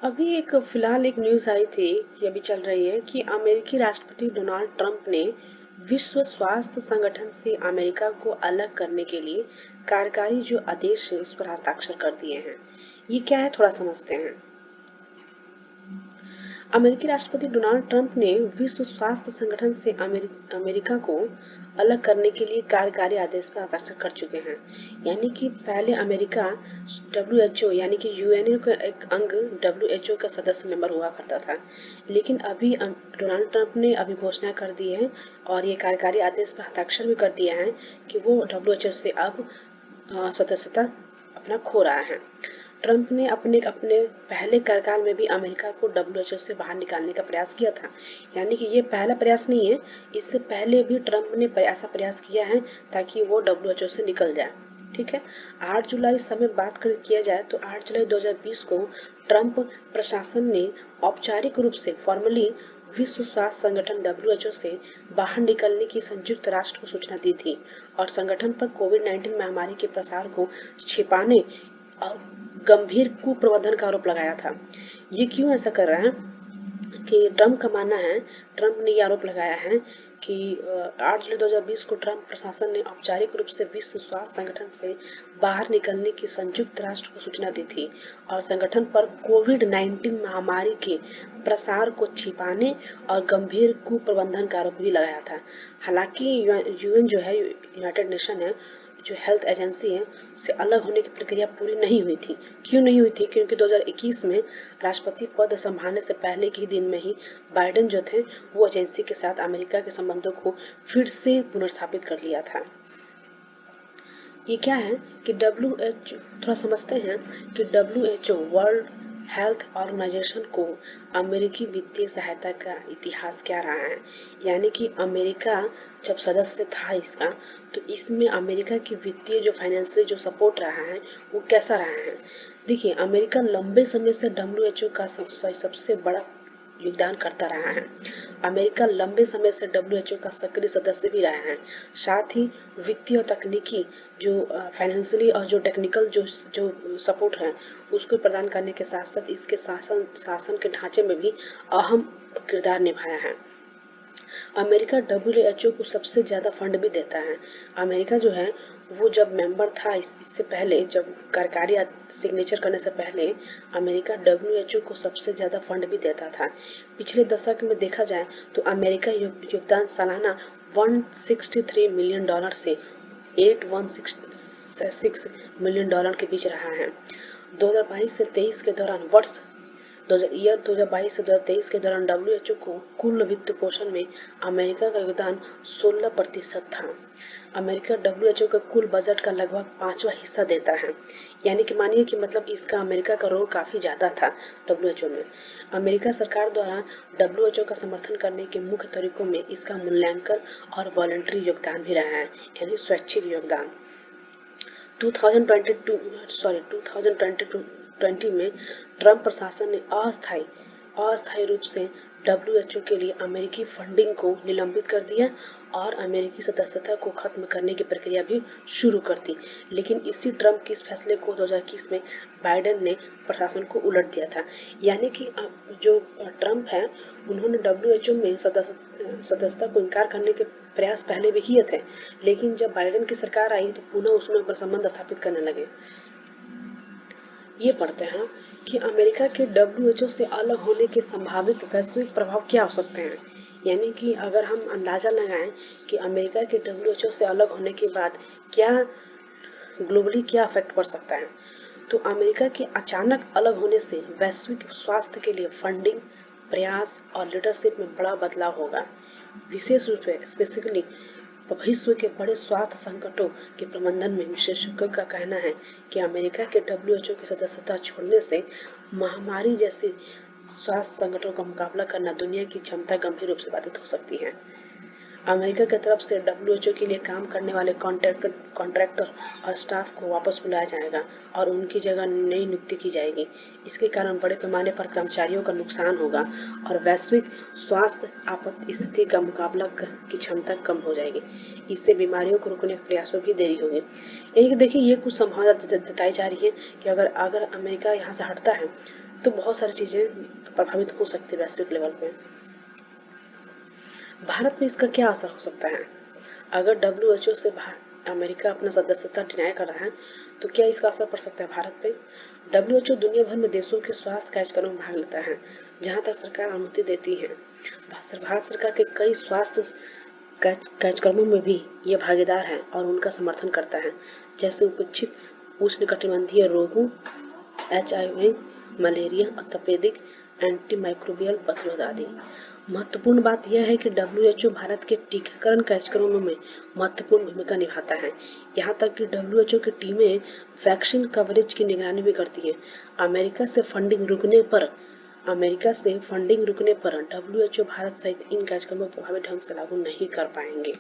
अभी एक फिलहाल एक न्यूज़ आई थी कि अभी चल रही है कि अमेरिकी राष्ट्रपति डोनाल्ड ट्रंप ने विश्व स्वास्थ्य संगठन से अमेरिका को अलग करने के लिए कार्यकारी जो आदेश है उस पर हस्ताक्षर कर दिए हैं। ये क्या है, थोड़ा समझते हैं। अमेरिकी राष्ट्रपति डोनाल्ड ट्रंप ने विश्व स्वास्थ्य संगठन से अमेरिका को अलग करने के लिए कार्यकारी आदेश पर हस्ताक्षर कर चुके हैं। यानी कि पहले अमेरिका WHO यानी कि यूएनओ का एक अंग WHO का सदस्य मेंबर हुआ करता था, लेकिन अभी डोनाल्ड ट्रंप ने अभी घोषणा कर दी है और ये कार्यकारी आदेश पर हस्ताक्षर भी कर दिया है कि वो WHO से अब सदस्यता अपना खो रहा है। ट्रंप ने अपने अपने पहले कार्यकाल में भी अमेरिका को WHO से बाहर निकालने का प्रयास किया था। यानी कि ये पहला प्रयास नहीं है, इससे पहले भी ट्रंप ने ऐसा प्रयास किया है ताकि वो WHO से निकल जाए। ठीक है। 8 जुलाई समय बात किया जाए तो 8 जुलाई 2020 को ट्रंप प्रशासन ने औपचारिक रूप से फॉर्मली विश्व स्वास्थ्य संगठन WHO से बाहर निकलने की संयुक्त राष्ट्र को सूचना दी थी और संगठन पर कोविड-19 महामारी के प्रसार को छिपाने और गंभीर कुप्रबंधन का आरोप लगाया था। ये क्यों ऐसा कर रहा है कि ट्रंप का मानना है, ट्रंप ने ये आरोप लगाया है कि 8 जुलाई 2020 को ट्रंप प्रशासन ने औपचारिक रूप से विश्व स्वास्थ्य संगठन से बाहर निकलने की संयुक्त राष्ट्र को सूचना दी थी और संगठन पर कोविड-19 महामारी के प्रसार को छिपाने और गंभीर कुप्रबंधन का आरोप भी लगाया था। हालांकि यूएन जो है, यूनाइटेड नेशन है, जो हेल्थ एजेंसी है, से अलग होने की प्रक्रिया पूरी नहीं हुई थी। क्यों नहीं हुई थी? क्योंकि 2021 में राष्ट्रपति पद संभालने से पहले के ही दिन में ही बाइडेन जो थे वो एजेंसी के साथ अमेरिका के संबंधों को फिर से पुनर्स्थापित कर लिया था। ये क्या है कि WHO, थोड़ा समझते हैं कि WHO वर्ल्ड हेल्थ ऑर्गेनाइजेशन को अमेरिकी वित्तीय सहायता का इतिहास क्या रहा है। यानी कि अमेरिका जब सदस्य था इसका, तो इसमें अमेरिका की वित्तीय जो फाइनेंशियल जो सपोर्ट रहा है वो कैसा रहा है। देखिए, अमेरिका लंबे समय से WHO का सबसे बड़ा योगदान करता रहा है। अमेरिका लंबे समय से WHO का सक्रिय सदस्य भी रहा है। साथ ही वित्तीय और तकनीकी जो फाइनेंशियली और जो टेक्निकल जो सपोर्ट है उसको प्रदान करने के साथ साथ इसके शासन के ढांचे में भी अहम किरदार निभाया है। अमेरिका WHO को सबसे ज़्यादा फंड भी देता है। अमेरिका जो है वो जब मेंबर था, इससे पहले जब कार्यकारी सिग्नेचर करने से पहले अमेरिका WHO को सबसे ज़्यादा फंड भी देता था। पिछले दशक में देखा जाए तो अमेरिका योगदान सालाना $163 मिलियन से $816 मिलियन के बीच रहा है। 2022 से 23 के दौरान 2022 से 2023 के दौरान WHO को कुल वित्त पोषण में अमेरिका का योगदान 16% था। अमेरिका WHO के कुल बजट का लगभग 5वां हिस्सा देता है। यानी कि मानिए कि मतलब इसका अमेरिका का रोल काफ़ी ज़्यादा था WHO में। अमेरिका सरकार द्वारा WHO का समर्थन करने के मुख्य तरीकों में इसका मूल्यांकन और वॉलंटरी योगदान भी रहा है, यानी स्वैच्छिक योगदान। 2020 में ट्रंप प्रशासन ने अस्थायी रूप से WHO के लिए अमेरिकी फंडिंग को निलंबित कर दिया और अमेरिकी सदस्यता को खत्म करने की प्रक्रिया भी शुरू कर दी। लेकिन इसी ट्रंप के इस फैसले को 2021 में बाइडेन ने प्रशासन को उलट दिया था। यानी कि जो ट्रंप है उन्होंने WHO में सदस्यता को इनकार करने के प्रयास पहले भी किए थे, लेकिन जब बाइडेन की सरकार आई तो पुनः उसमें संबंध स्थापित करने लगे। ये पढ़ते हैं कि अमेरिका के WHO से अलग होने के संभावित वैश्विक प्रभाव क्या हो सकते हैं। यानी कि अगर हम अंदाजा लगाएं कि अमेरिका के WHO से अलग होने के बाद क्या ग्लोबली क्या इफेक्ट पड़ सकता है, तो अमेरिका के अचानक अलग होने से वैश्विक स्वास्थ्य के लिए फंडिंग, प्रयास और लीडरशिप में बड़ा बदलाव होगा। विशेष रूप से स्पेसिफिकली विश्व के बड़े स्वास्थ्य संकटों के प्रबंधन में विशेषज्ञों का कहना है कि अमेरिका के WHO की सदस्यता छोड़ने से महामारी जैसे स्वास्थ्य संकटों का मुकाबला करना दुनिया की क्षमता गंभीर रूप से बाधित हो सकती है। अमेरिका की तरफ से WHO के लिए काम करने वाले कॉन्ट्रैक्टर और स्टाफ को वापस बुलाया जाएगा और उनकी जगह नई नियुक्ति की जाएगी। इसके कारण बड़े पैमाने पर कर्मचारियों का नुकसान होगा और वैश्विक स्वास्थ्य आपात स्थिति का मुकाबला की क्षमता कम हो जाएगी। इससे बीमारियों को रोकने के प्रयासों में भी देरी होगी। यानी कि देखिए, ये कुछ संभावना जताई जा रही है कि अगर अमेरिका यहाँ से हटता है तो बहुत सारी चीज़ें प्रभावित हो सकती है वैश्विक लेवल पे। भारत में इसका क्या असर हो सकता है? अगर WHO से अमेरिका अपना सदस्यता डिनाई कर रहा है तो क्या इसका असर पड़ सकता है भारत पे? WHO दुनिया भर में देशों के स्वास्थ्य कार्यक्रमों में भाग लेता है जहां तक सरकार अनुमति देती है। भारत सरकार के कई स्वास्थ्य कार्यक्रमों में भी ये भागीदार है और उनका समर्थन करता है, जैसे उपेक्षित उष्णकटिबंधीय रोगों, HIV, मलेरिया, ऑर्थोपेडिक, एंटीमाइक्रोबियल प्रतिरोध आदि। महत्वपूर्ण बात यह है कि WHO भारत के टीकाकरण कार्यक्रमों में महत्वपूर्ण भूमिका निभाता है। यहाँ तक कि WHO की टीमें वैक्सीन कवरेज की निगरानी भी करती हैं। अमेरिका से फंडिंग रुकने पर WHO भारत सहित इन कार्यक्रमों को प्रभावी ढंग से लागू नहीं कर पाएंगे।